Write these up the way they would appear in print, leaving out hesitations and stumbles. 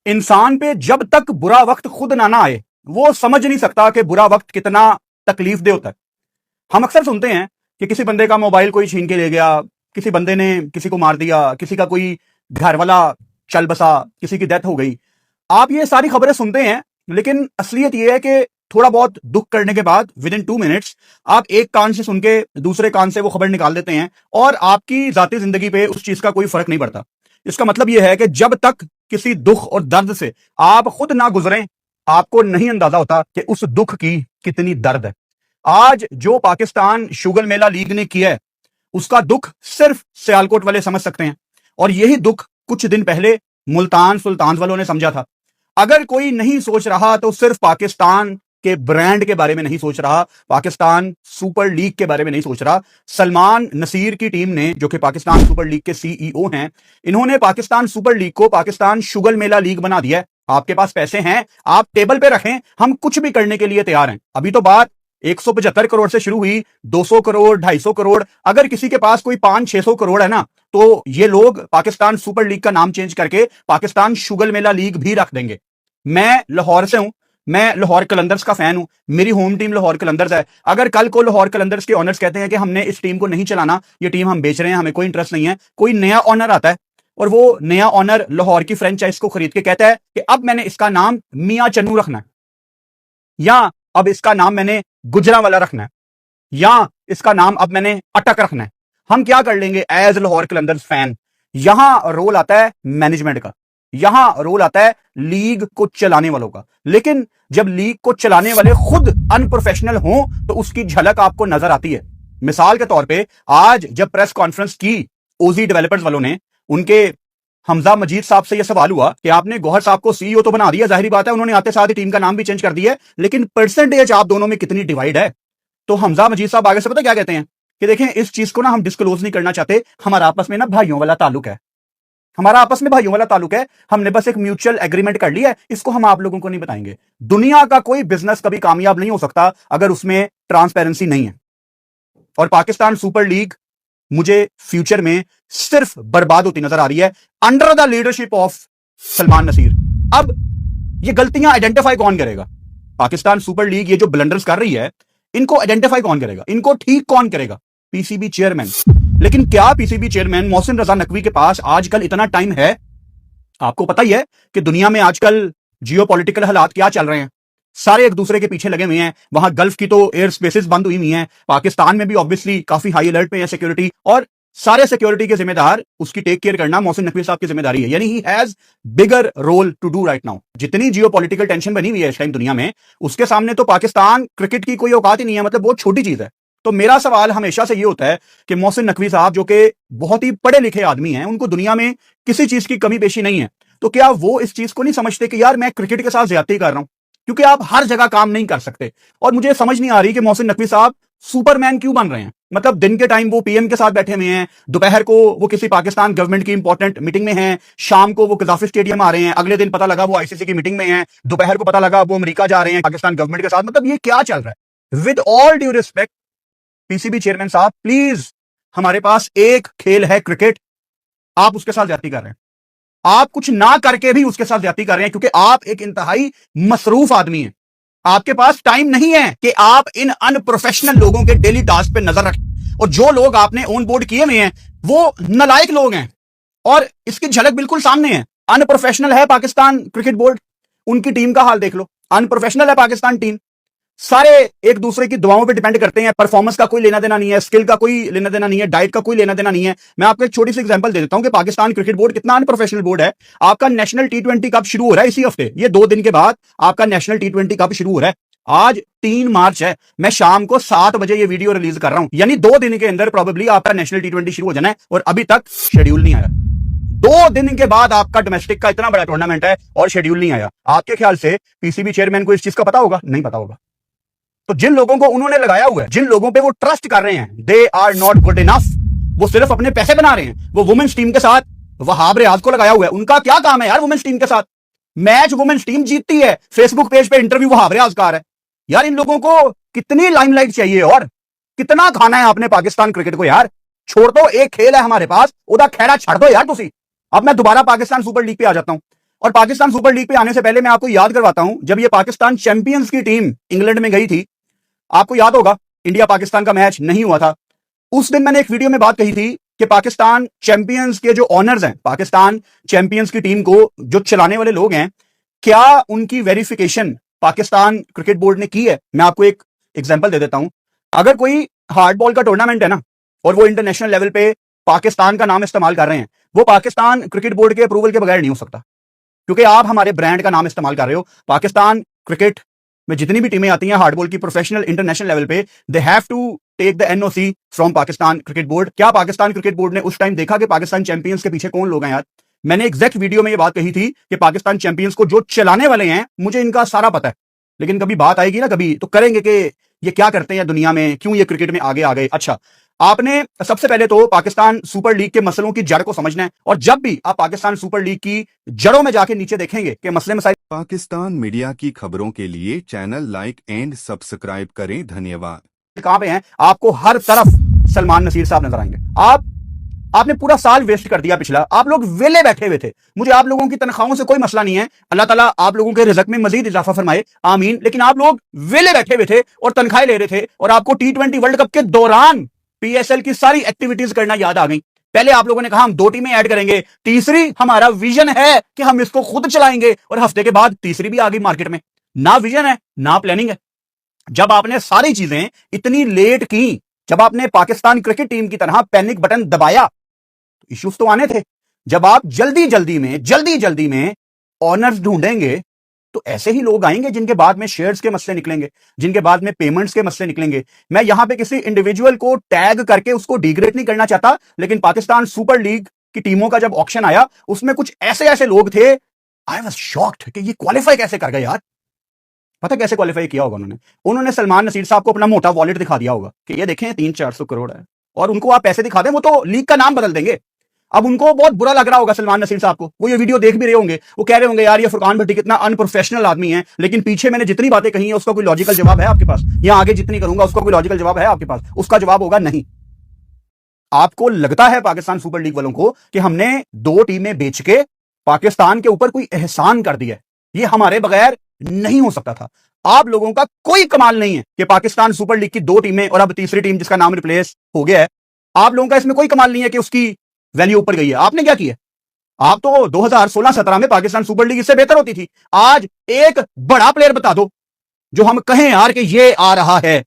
इंसान पे जब तक बुरा वक्त खुद ना आए वो समझ नहीं सकता कि बुरा वक्त कितना तकलीफ दे होता है। हम अक्सर सुनते हैं कि किसी बंदे का मोबाइल कोई छीन के ले गया, किसी बंदे ने किसी को मार दिया, किसी का कोई घर वाला चल बसा, किसी की डेथ हो गई। आप ये सारी खबरें सुनते हैं, लेकिन असलियत ये है कि थोड़ा बहुत दुख करने के बाद विद इन 2 मिनट्स आप एक कान से सुन के दूसरे कान से वो खबर निकाल देते हैं और आपकी जाती जिंदगी पे उस चीज का कोई फर्क नहीं पड़ता। इसका मतलब यह है कि जब तक किसी दुख और दर्द से आप खुद ना गुजरें, आपको नहीं अंदाजा होता कि उस दुख की कितनी दर्द है। आज जो पाकिस्तान शुगर मेला लीग ने किया है, उसका दुख सिर्फ सियालकोट वाले समझ सकते हैं, और यही दुख कुछ दिन पहले मुल्तान सुल्तान वालों ने समझा था। अगर कोई नहीं सोच रहा तो सिर्फ पाकिस्तान के ब्रांड के बारे में नहीं सोच रहा, पाकिस्तान सुपर लीग के बारे में नहीं सोच रहा। सलमान नसीर की टीम ने, जो कि पाकिस्तान सुपर लीग के सीईओ हैं, इन्होंने पाकिस्तान सुपर लीग को पाकिस्तान शुगर मेला लीग बना दिया है। आपके पास पैसे हैं, आप टेबल पे रखें, हम कुछ भी करने के लिए तैयार हैं। अभी तो बात 175 करोड़ से शुरू हुई, 200 करोड़, 250 करोड़। अगर किसी के पास कोई 500-600 करोड़ है ना, तो ये लोग पाकिस्तान सुपर लीग का नाम चेंज करके पाकिस्तान शुगर मेला लीग भी रख देंगे। मैं लाहौर से हूं, मैं लाहौर कलंदर्स का फैन हूं, मेरी होम टीम लाहौर कलंदर्स है। अगर कल को लाहौर कलंदर्स के ऑनर्स कहते हैं कि हमने इस टीम को नहीं चलाना, ये टीम हम बेच रहे हैं, हमें कोई इंटरेस्ट नहीं है, कोई नया ऑनर आता है और वो नया ऑनर लाहौर की फ्रेंचाइज को खरीद के कहता है कि अब मैंने इसका नाम मियां चन्नू रखना है, या अब इसका नाम मैंने गुजरांवाला रखना है, या इसका नाम अब मैंने अटक रखना है। हम क्या कर लेंगे एज लाहौर कलंदर्स फैन? यहां रोल आता है मैनेजमेंट का, यहां रोल आता है लीग को चलाने वालों का। लेकिन जब लीग को चलाने वाले खुद अनप्रोफेशनल हों तो उसकी झलक आपको नजर आती है। मिसाल के तौर पे आज जब प्रेस कॉन्फ्रेंस की ओजी डेवलपर्स वालों ने, उनके हमजा मजीद साहब से यह सवाल हुआ कि आपने गौहर साहब को सीईओ तो बना दिया, जाहिर बात है उन्होंने आते साथ ही टीम का नाम भी चेंज कर दिया है, लेकिन परसेंटेज आप दोनों में कितनी डिवाइड है? तो हमजा मजीद साहब आगे से पता क्या कहते हैं कि देखें, इस चीज को ना हम डिस्क्लोज नहीं करना चाहते, हमारा आपस में ना भाइयों वाला ताल्लुक है, हमारा आपस में भाइयों वाला ताल्लुक है, हमने बस एक म्यूचुअल एग्रीमेंट कर लिया है, इसको हम आप लोगों को नहीं बताएंगे। दुनिया का कोई बिजनेस कभी कामयाब नहीं हो सकता अगर उसमें ट्रांसपेरेंसी नहीं है। और पाकिस्तान सुपर लीग मुझे फ्यूचर में सिर्फ बर्बाद होती नजर आ रही है under the leadership of Salman Naseer. अब ये गलतियां आइडेंटिफाई कौन करेगा? पाकिस्तान सुपर लीग ये जो ब्लंडर्स कर रही है, इनको आइडेंटिफाई कौन करेगा, इनको ठीक कौन करेगा? PCB chairman. लेकिन क्या पीसीबी चेयरमैन मोहसिन रजा नकवी के पास आजकल इतना टाइम है? आपको पता ही है कि दुनिया में आजकल जियोपॉलिटिकल हालात क्या चल रहे हैं, सारे एक दूसरे के पीछे लगे हुए हैं। वहां गल्फ की तो एयर स्पेसेस बंद हुई हैं, पाकिस्तान में भी ऑब्वियसली काफी हाई अलर्ट पे है सिक्योरिटी, और सारे सिक्योरिटी के जिम्मेदार, उसकी टेक केयर करना मोहसिन नकवी साहब की जिम्मेदारी है। यानी he has bigger role to do right now. जितनी जियोपॉलिटिकल टेंशन बनी हुई है इस टाइम दुनिया में, उसके सामने तो पाकिस्तान क्रिकेट की कोई औकात ही नहीं है, मतलब बहुत छोटी चीज है। तो मेरा सवाल हमेशा से ये होता है कि मोहसिन नकवी साहब, जो कि बहुत ही पढ़े लिखे आदमी हैं, उनको दुनिया में किसी चीज की कमी पेशी नहीं है, तो क्या वो इस चीज को नहीं समझते कि यार मैं क्रिकेट के साथ ज्यादती कर रहा हूं? क्योंकि आप हर जगह काम नहीं कर सकते। और मुझे समझ नहीं आ रही कि मोहसिन नकवी साहब सुपरमैन क्यों बन रहे हैं। मतलब दिन के टाइम वो पीएम के साथ बैठे हुए हैं, दोपहर को वो किसी पाकिस्तान गवर्नमेंट की इंपॉर्टेंट मीटिंग में हैं, शाम को वो कजाफी स्टेडियम आ रहे हैं, अगले दिन पता लगा वो आईसीसी की मीटिंग में हैं, दोपहर को पता लगा वो अमेरिका जा रहे हैं पाकिस्तान गवर्नमेंट के साथ। मतलब ये क्या चल रहा है? With all due respect PCB chairman साहब, प्लीज, हमारे पास एक खेल है क्रिकेट, आप उसके साथ ज्यादती कर रहे हैं। आप कुछ ना करके भी उसके साथ ज्यादती कर रहे हैं, क्योंकि आप एक इंतहाई मसरूफ आदमी हैं। आपके पास टाइम नहीं है कि आप इन अनप्रोफेशनल लोगों के डेली टास्क पे नजर रखें। और जो लोग आपने ऑन बोर्ड किए हुए हैं वो नालायक लोग हैं, और इसकी झलक बिल्कुल सामने है। अनप्रोफेशनल है पाकिस्तान क्रिकेट बोर्ड, उनकी टीम का हाल देख लो, अनप्रोफेशनल है पाकिस्तान टीम। सारे एक दूसरे की दुआओं पे डिपेंड करते हैं, परफॉर्मेंस का कोई लेना देना नहीं है, स्किल का कोई लेना देना नहीं है, डाइट का कोई लेना देना नहीं है। मैं आपको एक छोटी सी एग्जांपल दे देता हूं कि पाकिस्तान क्रिकेट बोर्ड कितना अनप्रोफेशनल बोर्ड है। आपका नेशनल टी20 कप शुरू हो रहा है इसी हफ्ते, ये 2 दिन के बाद आपका नेशनल टी20 कप शुरू हो रहा है। आज 3 मार्च है, मैं शाम को 7 बजे ये वीडियो रिलीज कर रहा हूं, यानी 2 दिन के अंदर प्रोबेबली आपका नेशनल टी20 शुरू हो जाना है, और अभी तक शेड्यूल नहीं आया। 2 दिन के बाद आपका डोमेस्टिक का इतना बड़ा टूर्नामेंट है और शेड्यूल नहीं आया। आपके ख्याल से पीसीबी चेयरमैन को इस चीज का पता होगा? नहीं पता होगा। तो जिन लोगों को उन्होंने लगाया हुआ है, जिन लोगों पे वो ट्रस्ट कर रहे हैं, they are not good enough. वो सिर्फ अपने पैसे बना रहे हैं। वो वुमेन्स टीम के साथ वहाब रियाज को लगाया हुआ है, उनका क्या काम है यार वुमेन्स टीम के साथ? मैच वुमेन्स टीम जीतती है, फेसबुक पेज पे इंटरव्यू वहाब रियाज का आ रहा है। यार इन लोगों को कितनी लाइमलाइट चाहिए और कितना खाना है आपने पाकिस्तान क्रिकेट को? यार छोड़ दो, एक खेल है हमारे पास, उदा खैरा छड़ दो यार तुसी। अब मैं दोबारा पाकिस्तान सुपर लीग पे आ जाता हूं। और पाकिस्तान सुपर लीग पे आने से पहले मैं आपको याद करवाता हूं, जब ये पाकिस्तान चैंपियंस की टीम इंग्लैंड में गई थी, आपको याद होगा इंडिया पाकिस्तान का मैच नहीं हुआ था। उस दिन मैंने एक वीडियो में बात कही थी कि पाकिस्तान चैंपियंस के जो ऑनर्स हैं, पाकिस्तान चैंपियंस की टीम को जो चलाने वाले लोग हैं, क्या उनकी वेरिफिकेशन पाकिस्तान क्रिकेट बोर्ड ने की है। मैं आपको एक एग्जांपल दे देता हूं। अगर कोई हार्ड बॉल का टूर्नामेंट है ना, और वो इंटरनेशनल लेवल पे पाकिस्तान का नाम इस्तेमाल कर रहे हैं, वो पाकिस्तान क्रिकेट बोर्ड के अप्रूवल के बगैर नहीं हो सकता, क्योंकि आप हमारे ब्रांड का नाम इस्तेमाल कर रहे हो। पाकिस्तान क्रिकेट में जितनी भी टीमें आती हैं हार्डबॉल की प्रोफेशनल इंटरनेशनल लेवल पे, they have to take the NOC from Pakistan cricket board. क्या पाकिस्तान क्रिकेट बोर्ड ने उस टाइम देखा कि पाकिस्तान चैंपियंस के पीछे कौन लोग हैं यार? मैंने एग्जैक्ट वीडियो में ये बात कही थी कि पाकिस्तान चैंपियंस को जो चलाने वाले हैं, मुझे इनका सारा पता है, लेकिन कभी बात आएगी ना, कभी तो करेंगे कि ये क्या करते हैं दुनिया में, क्यों ये क्रिकेट में आगे आ गए। अच्छा, आपने सबसे पहले तो पाकिस्तान सुपर लीग के मसलों की जड़ को समझना है, और जब भी आप पाकिस्तान सुपर लीग की जड़ों में जाके नीचे देखेंगे कि मसले मसाइल। पाकिस्तान मीडिया की खबरों के लिए चैनल लाइक एंड सब्सक्राइब करें। धन्यवाद। कहां पे हैं? आपको हर तरफ सलमान नसीर साहब नजर आएंगे। आपने पूरा साल वेस्ट कर दिया पिछला, आप लोग वेले बैठे हुए थे। मुझे आप लोगों की तनख्वाहों से कोई मसला नहीं है, अल्लाह ताला आप लोगों के रिज़्क में मजीद इजाफा फरमाए, आमीन। लेकिन आप लोग वेले बैठे हुए थे और तनख्वाहें ले रहे थे, और आपको T20 वर्ल्ड कप के दौरान PSL की सारी एक्टिविटीज करना याद आ गई। पहले आप लोगों ने कहा हम 2 टीमें ऐड करेंगे, तीसरी हमारा विजन है कि हम इसको खुद चलाएंगे, और हफ्ते के बाद तीसरी भी आ गई मार्केट में। ना विजन है ना प्लानिंग है। जब आपने सारी चीजें इतनी लेट की, जब आपने पाकिस्तान क्रिकेट टीम की तरह पैनिक बटन दबाया, इश्यूज तो आने थे। जब आप जल्दी जल्दी में ऑनर्स ढूंढेंगे, तो ऐसे ही लोग आएंगे जिनके बाद में शेयर्स के मसले निकलेंगे, जिनके बाद में पेमेंट्स के मसले निकलेंगे। मैं यहां पे किसी इंडिविजुअल को टैग करके उसको डिग्रेड नहीं करना चाहता, लेकिन पाकिस्तान सुपर लीग की टीमों का जब ऑक्शन आया, उसमें कुछ ऐसे ऐसे लोग थे, आई वाज शॉक्ड कि ये क्वालिफाई कैसे कर गए यार। पता कैसे क्वालिफाई किया होगा उन्होंने सलमान नसीर साहब को अपना मोटा वॉलेट दिखा दिया होगा कि ये देखें 300-400 करोड़ है, और उनको आप पैसे दिखा दें, वो तो लीग का नाम बदल देंगे। अब उनको बहुत बुरा लग रहा होगा सलमान नसीर साहब को, वो ये वीडियो देख भी रहे होंगे, वो कह रहे होंगे यार ये फुरकान भट्टी कितना अनप्रोफेशनल आदमी है। लेकिन पीछे मैंने जितनी बातें कही हैं उसका कोई लॉजिकल जवाब है आपके पास? या आगे जितनी करूंगा उसका कोई लॉजिकल जवाब है आपके पास? उसका जवाब होगा नहीं। आपको लगता है पाकिस्तान सुपर लीग वालों को कि हमने 2 टीमें बेच के पाकिस्तान के ऊपर कोई एहसान कर दिया है? ये हमारे बगैर नहीं हो सकता था। आप लोगों का कोई कमाल नहीं है कि पाकिस्तान सुपर लीग की 2 टीमें और अब तीसरी टीम जिसका नाम रिप्लेस हो गया है, आप लोगों का इसमें कोई कमाल नहीं है कि उसकी वैल्यू ऊपर गई है। आपने क्या किया? आप तो 2016-17 में पाकिस्तान सुपर लीग इससे बेहतर होती थी। आज एक बड़ा प्लेयर बता दो जो हम कहें यार कि ये आ रहा है।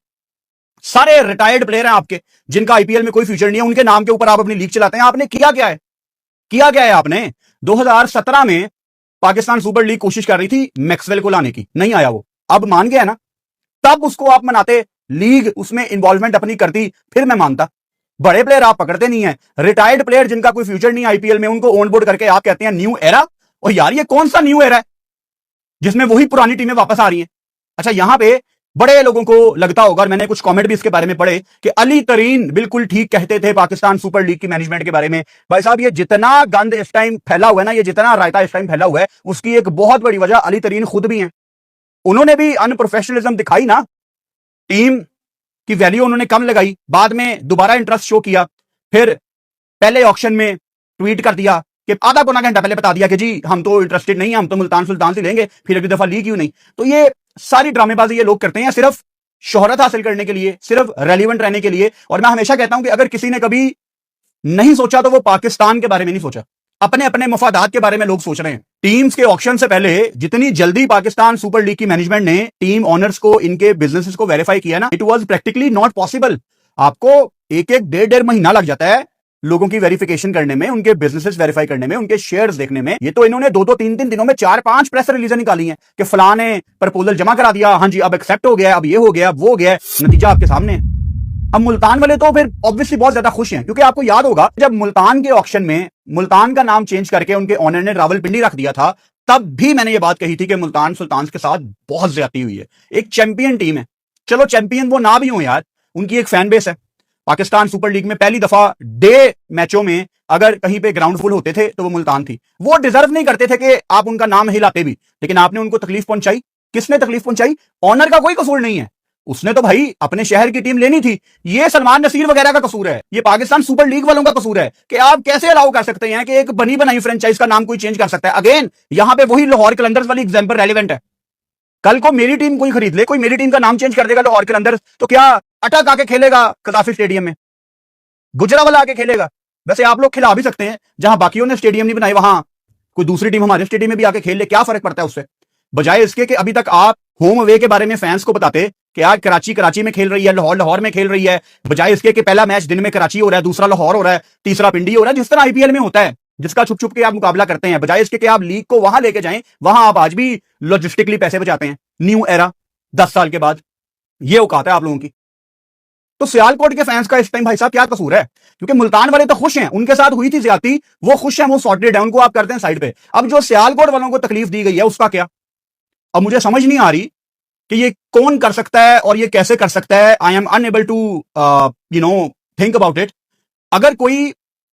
सारे रिटायर्ड प्लेयर हैं आपके, जिनका आईपीएल में कोई फ्यूचर नहीं है, उनके नाम के ऊपर आप अपनी लीग चलाते हैं। आपने किया क्या है? किया क्या है आपने? 2017 में पाकिस्तान सुपर लीग कोशिश कर रही थी मैक्सवेल को लाने की, नहीं आया वो, अब मान गया ना। तब उसको आप मनाते, लीग उसमें इन्वॉल्वमेंट अपनी करती, फिर मैं मानता। बड़े प्लेयर आप पकड़ते नहीं है, रिटायर्ड प्लेयर जिनका कोई फ्यूचर नहीं आईपीएल में, उनको ऑन बोर्ड करके आप कहते हैं न्यू एरा। और यार ये कौन सा न्यू एरा है जिसमें वही पुरानी टीमें वापस आ रही हैं? अच्छा, यहां पे बड़े लोगों को लगता होगा, और मैंने कुछ कमेंट भी इसके बारे में पढ़े, कि अली तरीन बिल्कुल ठीक कहते थे पाकिस्तान सुपर लीग की मैनेजमेंट के बारे में। भाई साहब, ये जितना गंद इस टाइम फैला हुआ है ना, ये जितना रायता इस टाइम फैला हुआ है, उसकी एक बहुत बड़ी वजह अली तरीन खुद भी है। उन्होंने भी अनप्रोफेशनलिज्म दिखाई ना, टीम की वैल्यू उन्होंने कम लगाई, बाद में दोबारा इंटरेस्ट शो किया, फिर पहले ऑक्शन में ट्वीट कर दिया कि आधा पौना घंटा पहले बता दिया कि जी हम तो इंटरेस्टेड नहीं है, हम तो मुल्तान सुल्तान से लेंगे, फिर अगली दफा ली क्यों नहीं। तो ये सारी ड्रामेबाजी ये लोग करते हैं सिर्फ शोहरत हासिल करने के लिए, सिर्फ रेलिवेंट रहने के लिए। और मैं हमेशा कहता हूं कि अगर किसी ने कभी नहीं सोचा तो वो पाकिस्तान के बारे में नहीं सोचा, अपने अपने मफादात के बारे में लोग सोच रहे हैं। टीम्स के ऑक्शन से पहले जितनी जल्दी पाकिस्तान सुपर लीग की मैनेजमेंट ने टीम ओनर्स को, इनके बिजनेसेस को वेरीफाई किया ना, it was practically not possible. आपको एक एक डेढ़ महीना लग जाता है लोगों की वेरिफिकेशन करने में, उनके बिजनेसेस वेरीफाई करने में, उनके शेयर्स देखने में। ये तो इन्होंने 2-2, 3-3 दिनों में 4-5 प्रेस रिलीजें निकाली हैं कि फलां ने प्रपोजल जमा करा दिया, हाँ जी अब एक्सेप्ट हो गया, अब ये हो गया, अब वो हो गया। नतीजा आपके सामने है। अब मुल्तान वाले तो फिर ऑब्वियसली बहुत ज्यादा खुश हैं, क्योंकि आपको याद होगा जब मुल्तान के ऑक्शन में मुल्तान का नाम चेंज करके उनके ऑनर ने रावलपिंडी रख दिया था, तब भी मैंने ये बात कही थी कि मुल्तान सुल्तान के साथ बहुत ज्यादती हुई है। एक चैंपियन टीम है, चलो चैंपियन वो ना भी हो यार, उनकी एक फैन बेस है। पाकिस्तान सुपर लीग में पहली दफा डे मैचों में अगर कहीं पे ग्राउंड फुल होते थे तो वो मुल्तान थी। वो डिजर्व नहीं करते थे कि आप उनका नाम हिलाते भी, लेकिन आपने उनको तकलीफ पहुंचाई। किसने तकलीफ पहुंचाई? ऑनर का कोई कसूर नहीं है, उसने तो भाई अपने शहर की टीम लेनी थी। ये सलमान नसीर वगैरह का कसूर है, ये पाकिस्तान सुपर लीग वालों का कसूर है कि आप कैसे अलाउ कर सकते हैं कि एक बनी बनाई फ्रेंचाइज का नाम कोई चेंज कर सकता है। अगेन यहां पे वही लाहौर कलंदर्स वाली एग्जांपल रेलेवेंट है। कल को मेरी टीम कोई खरीद ले, कोई मेरी टीम का नाम चेंज कर देगा लाहौर कलंदर्स, तो क्या अटक आके खेलेगा कदाफी स्टेडियम में? गुजरावाला आके खेलेगा? वैसे आप लोग खिला भी सकते हैं, जहां बाकियों ने स्टेडियम नहीं बनाए वहां कोई दूसरी टीम हमारे स्टेडियम में भी आके खेल ले, क्या फर्क पड़ता है उससे? बजाय इसके कि अभी तक आप होम अवे के बारे में फैंस को बताते कि यार कराची में खेल रही है, लाहौर में खेल रही है, बजाय इसके कि पहला मैच दिन में कराची हो रहा है, दूसरा लाहौर हो रहा है, तीसरा पिंडी हो रहा है, जिस तरह आईपीएल में होता है, जिसका छुप छुप के आप मुकाबला करते हैं, बजाय इसके कि आप लीग को वहां लेके जाएं, वहां आप आज भी लॉजिस्टिकली पैसे बचाते हैं। न्यू एरा 10 साल के बाद, ये औकात है आप लोगों की। तो सियालकोट के फैंस का इस टाइम भाई साहब क्या कसूर है? क्योंकि मुल्तान वाले तो खुश हैं, उनके साथ हुई थी ज्यादती, वो खुश हैं, वो सॉर्टेड है, उनको आप करते हैं साइड पे। अब जो सियालकोट वालों को तकलीफ दी गई है उसका क्या? अब मुझे समझ नहीं आ रही कि ये कौन कर सकता है और ये कैसे कर सकता है। I am unable to think about it. अगर कोई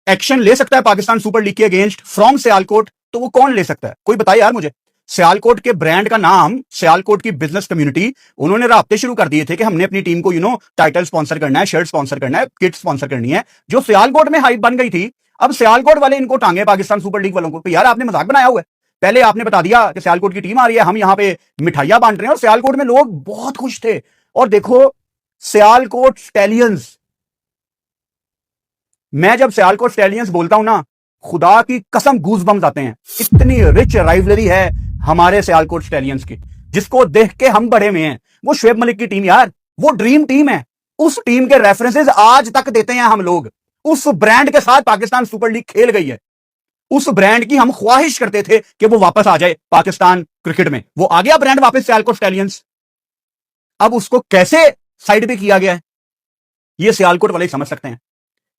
एक्शन ले सकता है पाकिस्तान सुपर लीग के अगेंस्ट फ्रॉम सियालकोट, तो वो कौन ले सकता है? कोई बताए यार मुझे। सियालकोट के ब्रांड का नाम, सियालकोट की बिजनेस कम्युनिटी, उन्होंने राब्ते शुरू कर दिए थे कि हमने अपनी टीम को टाइटल स्पॉन्सर करना है, शर्ट स्पॉन्सर करना है, किट स्पॉन्सर करनी है, जो सियालकोट में हाइप बन गई थी। अब सियालकोट वाले इनको टांगे पाकिस्तान सुपर लीग वालों को, तो यार आपने मजाक बनाया हुआ है। पहले आपने बता दिया कि सियालकोट की टीम आ रही है, हम यहां पे मिठाइयां बांट रहे हैं, और सियालकोट में लोग बहुत खुश थे। और देखो सियालकोट स्टैलियंस, मैं जब सियालकोट स्टैलियंस बोलता हूं ना, खुदा की कसम गूज बम्स आते हैं। इतनी रिच राइवलरी है हमारे सियालकोट स्टैलियंस की, जिसको देख के हम बड़े में हैं। वो शुएब मलिक की टीम यार, वो ड्रीम टीम है। उस टीम के रेफरेंसेस आज तक देते हैं हम लोग। उस ब्रांड के साथ पाकिस्तान सुपर लीग खेल गई है। उस ब्रांड की हम ख्वाहिश करते थे कि वो वापस आ जाए पाकिस्तान क्रिकेट में। वो आ गया ब्रांड वापस, सियालकोट स्टैलियंस। अब उसको कैसे साइड पे किया गया है, ये सियालकोट वाले समझ सकते हैं,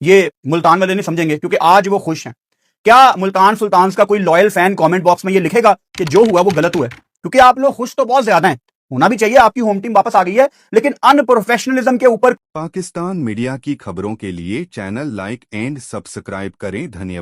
ये मुल्तान वाले नहीं समझेंगे, क्योंकि आज वो खुश हैं। क्या मुल्तान सुल्तान्स का कोई लॉयल फैन कमेंट बॉक्स में ये लिखेगा कि जो हुआ वो गलत हुआ है? क्योंकि आप लोग खुश तो बहुत ज्यादा हैं, होना भी चाहिए, आपकी होम टीम वापस आ गई है, लेकिन अनप्रोफेशनलिज्म के ऊपर। पाकिस्तान मीडिया की खबरों के लिए चैनल लाइक एंड सब्सक्राइब करें। धन्यवाद।